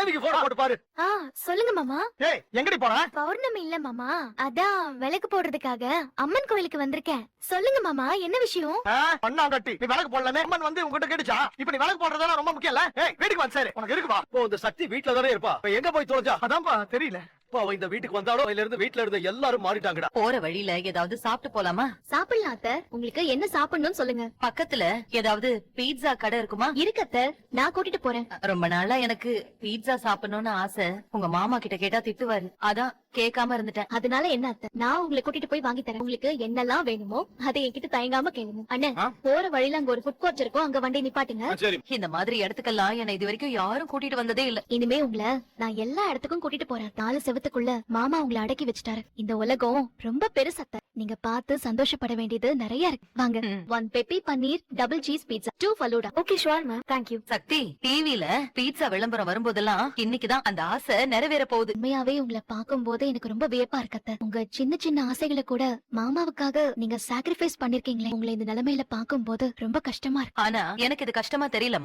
தேவிக்கு போன் போட்டு பாரு. சொல்லுங்க மாமா. ஏய் எங்கடி போற? பௌர்ணமி இல்ல மாமா, அதான் விளக்கு போடுறதுக்காக அம்மன் கோயிலுக்கு வந்திருக்கேன். சொல்லுங்க மாமா, என்ன விஷயம்? பண்ணாங்கட்டி நீ விளக்கு போடலமே அம்மன் வந்து உங்ககிட்ட கேட்டுச்சா? இப்ப நீ விளக்கு போடுறதெல்லாம் ரொம்ப முக்கியம் இல்ல? ஏய் வீட்டுக்கு வந்து சேரு, உனக்கு இருக்குப்பா. இப்போ இந்த சக்தி வீட்ல தானே இருப்பா, எங்க போய் தொலைஞ்சா? அதான்ப்பா தெரியல. அவ இந்த வீட்டுக்கு வந்தாலும் அதுல இருந்து வீட்ல இருந்த எல்லாரும் மாறிட்டாங்கடா. போற வழியில ஏதாவது சாப்பிட்டு போலாமா? சாப்பிடலாம் அத்தை, உங்களுக்கு என்ன சாப்பிடணும்னு சொல்லுங்க. பக்கத்துல ஏதாவது பீட்சா கடை இருக்குமா? இருக்கு அத்தை, நான் கூட்டிட்டு போறேன். ரொம்ப நாளா எனக்கு பீட்சா சாப்பிடணும்னு ஆசை. உங்க மாமா கிட்ட கேட்டா திட்டுவாரு, அதான் கேட்காம இருந்துட்டேன். அதனால என்ன அத்தை, நான் உங்களை கூட்டிட்டு போய் வாங்கி தரேன். உங்களுக்கு என்னெல்லாம் வேணுமோ அதை என்கிட்ட தயங்காம கேளுங்க. அண்ணன், போற வழியில அங்க ஒரு ஃபுட் கோர்ட் இருக்கும், அங்க வண்டி நிப்பாட்டுங்க. சரி. இந்த மாதிரி இடத்துக்கெல்லாம் என்ன இது வரைக்கும் யாரும் கூட்டிட்டு வந்ததே இல்ல. இனிமே உங்களை நான் எல்லா இடத்துக்கும் கூட்டிட்டு போறேன். 4 செவத்துக்குள்ள மாமா உங்களை அடக்கி வச்சுட்டாரு. இந்த உலகம் ரொம்ப பெருசத்த, நீங்க பார்த்து சந்தோஷப்பட வேண்டியது நிறைய இருக்கு. வாங்க. 1 peppy paneer, double cheese pizza, 2 falooda. Okay sure ma'am, thank you. Sakthi, டிவில பீட்சா விளம்பரம் வரும்போதெல்லாம் இன்னைக்குதான் அந்த ஆசை நிறைவேற போகுது. உண்மையாவே உங்களை பார்க்கும் போது எனக்கு ரொம்ப வியப்பா இருக்கத்த. உங்க சின்ன சின்ன ஆசைகளை கூட மாமாவுக்காக நீங்க சாக்ரிஃபைஸ் பண்ணிருக்கீங்களே. உங்களை இந்த நிலைமையில பார்க்கும் போது ரொம்ப கஷ்டமா இருக்கு. ஆனா எனக்கு இது கஷ்டமா தெரியலமா.